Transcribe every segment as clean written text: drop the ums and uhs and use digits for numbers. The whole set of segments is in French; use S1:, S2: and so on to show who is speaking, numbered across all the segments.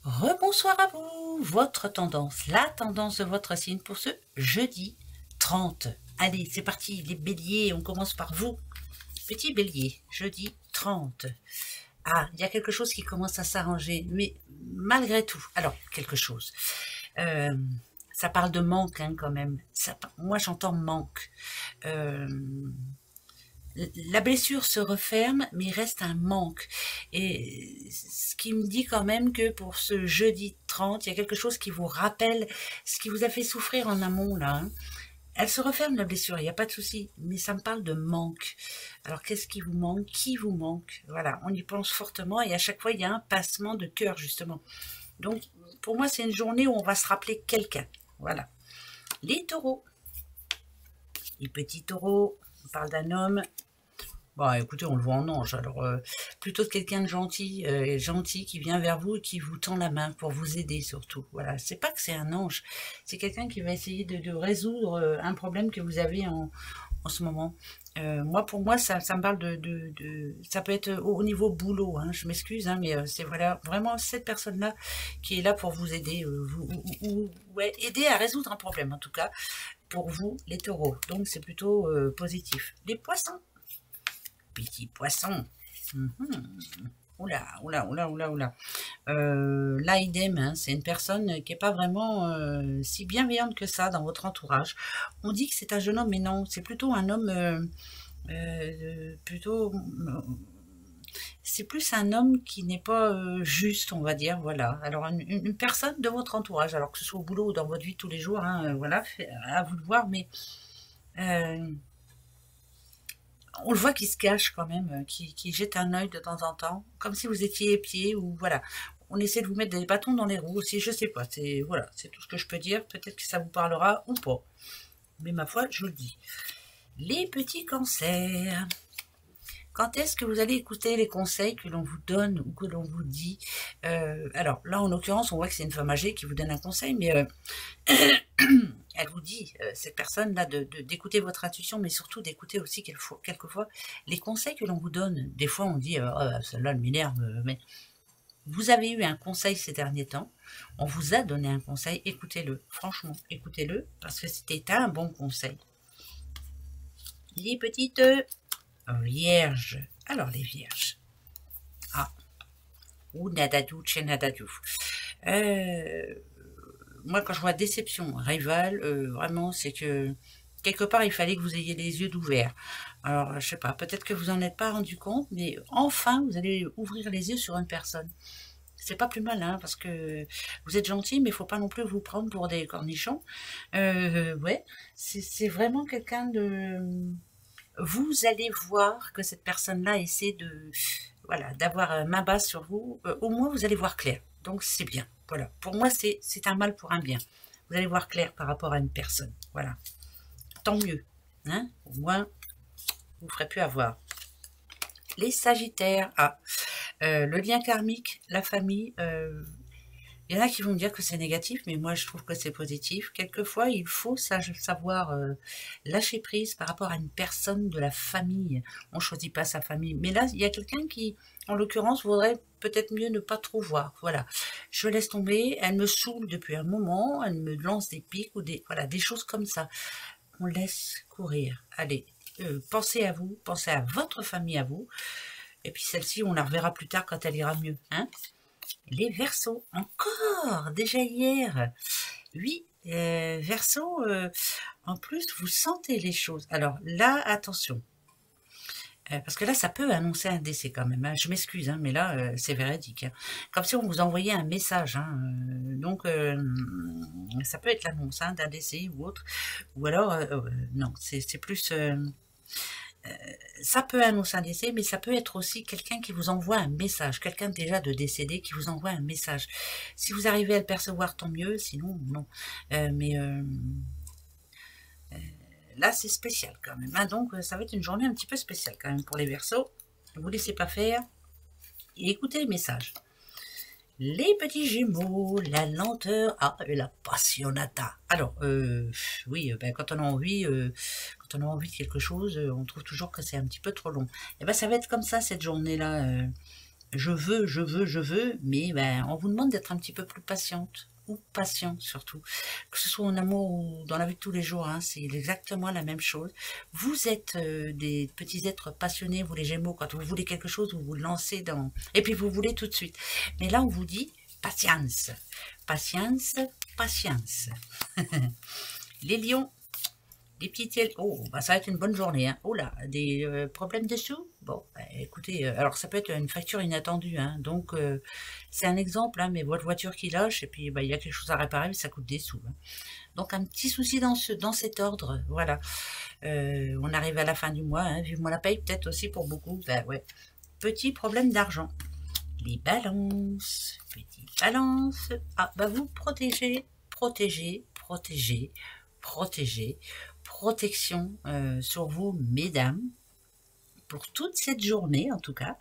S1: Rebonsoir à vous, votre tendance, la tendance de votre signe pour ce jeudi 30. Allez, c'est parti, les béliers, on commence par vous. Petit bélier, jeudi 30. Ah, il y a quelque chose qui commence à s'arranger, mais malgré tout, alors, quelque chose. Ça parle de manque hein, quand même. Moi, j'entends manque. La blessure se referme, mais il reste un manque. Et ce qui me dit quand même que pour ce jeudi 30, il y a quelque chose qui vous rappelle ce qui vous a fait souffrir en amont, là. Hein. Elle se referme, la blessure, il n'y a pas de souci, mais ça me parle de manque. Alors, qu'est-ce qui vous manque? Qui vous manque? Voilà, on y pense fortement et à chaque fois, il y a un passement de cœur, justement. Donc, pour moi, c'est une journée où on va se rappeler quelqu'un. Voilà. Les taureaux. Les petits taureaux, on parle d'un homme. Bon, écoutez, on le voit en ange. Alors, plutôt quelqu'un de gentil qui vient vers vous et qui vous tend la main pour vous aider surtout. Voilà, c'est pas que c'est un ange, c'est quelqu'un qui va essayer de résoudre un problème que vous avez en ce moment. Moi, pour moi, ça me parle ça peut être au niveau boulot. Hein, je m'excuse, hein, mais c'est voilà vraiment cette personne-là qui est là pour vous aider, ouais, aider à résoudre un problème en tout cas pour vous, les taureaux. Donc c'est plutôt positif. Les poissons. Petit poisson. Oula, oula, oula, oula, oula. Là, idem, hein, c'est une personne qui n'est pas vraiment si bienveillante que ça dans votre entourage. On dit que c'est un jeune homme, mais non, c'est plutôt un homme plutôt... c'est plus un homme qui n'est pas juste, on va dire, voilà. Alors, une personne de votre entourage, alors que ce soit au boulot ou dans votre vie de tous les jours, hein, voilà, à vous de voir, mais... on le voit qui se cache quand même, qui jette un œil de temps en temps, comme si vous étiez épié ou voilà. On essaie de vous mettre des bâtons dans les roues aussi, je sais pas, c'est voilà, c'est tout ce que je peux dire. Peut-être que ça vous parlera ou pas, mais ma foi, je vous le dis. Les petits cancers. Quand est-ce que vous allez écouter les conseils que l'on vous donne ou que l'on vous dit? Alors là, en l'occurrence, on voit que c'est une femme âgée qui vous donne un conseil, mais elle vous dit, cette personne-là, d'écouter votre intuition, mais surtout d'écouter aussi quelquefois les conseils que l'on vous donne. Des fois, on dit, oh, celle-là, elle m'énerve, mais vous avez eu un conseil ces derniers temps, on vous a donné un conseil, écoutez-le, franchement, écoutez-le, parce que c'était un bon conseil. Les petites vierges. Alors, les vierges. Ah, ou nadadou, chez nadadou. Moi, quand je vois déception, rival, vraiment, c'est que quelque part, il fallait que vous ayez les yeux ouverts. Alors, je sais pas, peut-être que vous en êtes pas rendu compte, mais enfin, vous allez ouvrir les yeux sur une personne. C'est pas plus mal, hein, parce que vous êtes gentil, mais il faut pas non plus vous prendre pour des cornichons. Ouais, c'est vraiment quelqu'un de... Vous allez voir que cette personne-là essaie de... Voilà, d'avoir main basse sur vous. Au moins, vous allez voir clair. Donc, c'est bien. Voilà. Pour moi, c'est un mal pour un bien. Vous allez voir clair par rapport à une personne. Voilà. Tant mieux. Hein, au moins, vous ne ferez plus avoir. Les sagittaires. Ah, le lien karmique, la famille. Il y en a qui vont me dire que c'est négatif, mais moi je trouve que c'est positif. Quelquefois, il faut savoir lâcher prise par rapport à une personne de la famille. On ne choisit pas sa famille. Mais là, il y a quelqu'un qui, en l'occurrence, voudrait peut-être mieux ne pas trop voir. Voilà. Je laisse tomber. Elle me saoule depuis un moment. Elle me lance des pics ou voilà, des choses comme ça. On laisse courir. Allez, pensez à vous, pensez à votre famille à vous. Et puis celle-ci, on la reverra plus tard quand elle ira mieux. Hein, les Verseaux, encore, déjà hier. Oui, Verseaux, en plus, vous sentez les choses. Alors là, attention. Parce que là, ça peut annoncer un décès quand même. Hein. Je m'excuse, hein, mais là, c'est véridique. Hein. Comme si on vous envoyait un message. Hein. Donc, ça peut être l'annonce hein, d'un décès ou autre. Ou alors, non, c'est plus... ça peut annoncer un décès, mais ça peut être aussi quelqu'un qui vous envoie un message, quelqu'un déjà de décédé qui vous envoie un message. Si vous arrivez à le percevoir, tant mieux, sinon, non. Mais là, c'est spécial quand même. Hein, donc, ça va être une journée un petit peu spéciale quand même pour les Verseaux. Ne vous laissez pas faire et écoutez les messages. Les petits Gémeaux, la lenteur, ah, et la passionata. Alors, oui, ben, quand on a envie de quelque chose, on trouve toujours que c'est un petit peu trop long. Et ben, ça va être comme ça cette journée-là. je veux, mais ben, on vous demande d'être un petit peu plus patiente, ou patient surtout, que ce soit en amour ou dans la vie de tous les jours, hein, c'est exactement la même chose. Vous êtes des petits êtres passionnés, vous les Gémeaux, quand vous voulez quelque chose, vous vous lancez dans... Et puis vous voulez tout de suite. Mais là, on vous dit patience, patience, patience. Les lions, les petites ailes. Oh, bah ça va être une bonne journée. Hein. Oh là, des problèmes de sous. Bon, bah, écoutez, alors ça peut être une facture inattendue. Hein. Donc, c'est un exemple, hein, mais votre voiture qui lâche, et puis bah, il y a quelque chose à réparer, mais ça coûte des sous. Hein. Donc, un petit souci dans cet ordre. Voilà. On arrive à la fin du mois. Hein, vivement la paye, peut-être aussi pour beaucoup. Bah, ouais. Petit problème d'argent. Les balances. Petite balance. Ah, bah vous protégez, protégez, protégez, protégez. Protection sur vous, mesdames, pour toute cette journée en tout cas,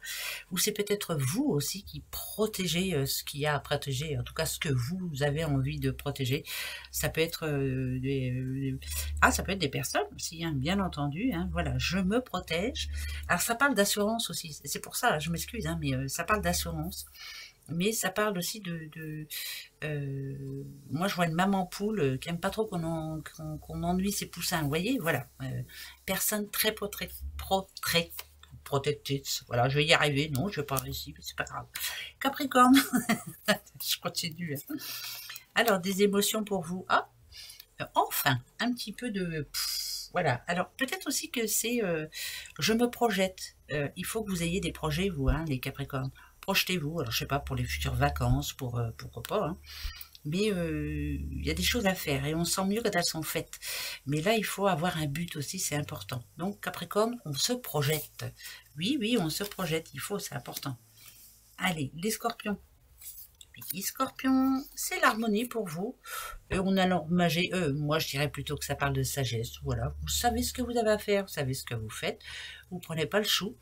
S1: ou c'est peut-être vous aussi qui protégez ce qu'il y a à protéger, en tout cas ce que vous avez envie de protéger. Ça peut être ça peut être des personnes aussi, hein, bien entendu. Hein, voilà, je me protège. Alors ça parle d'assurance aussi, c'est pour ça, je m'excuse, hein, mais ça parle d'assurance. Mais ça parle aussi moi je vois une maman poule qui aime pas trop qu'on ennuie ses poussins, vous voyez, voilà. Personne très protectrice, voilà, je vais y arriver, non, je vais pas réussir, mais c'est pas grave. Capricorne, je continue. Alors, des émotions pour vous, ah, enfin, un petit peu de... voilà, alors peut-être aussi que c'est je me projette, il faut que vous ayez des projets, vous, hein, les Capricornes. Projetez-vous, alors je sais pas, pour les futures vacances, pourquoi pas, hein. Mais il y a des choses à faire et on sent mieux quand elles sont faites. Mais là, il faut avoir un but aussi, c'est important. Donc Capricorne, on se projette. Oui, oui, on se projette, il faut, c'est important. Allez, les Scorpions. Les Scorpions, c'est l'harmonie pour vous. Et on a l'enrhumagé, moi je dirais plutôt que ça parle de sagesse. Voilà, vous savez ce que vous avez à faire, vous savez ce que vous faites. Vous prenez pas le chou.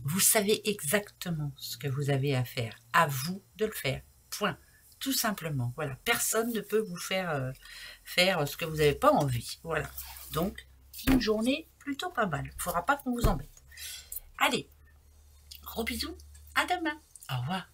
S1: Vous savez exactement ce que vous avez à faire. À vous de le faire. Point. Tout simplement. Voilà. Personne ne peut vous faire faire ce que vous n'avez pas envie. Voilà. Donc, une journée plutôt pas mal. Il ne faudra pas qu'on vous embête. Allez. Gros bisous. À demain. Au revoir.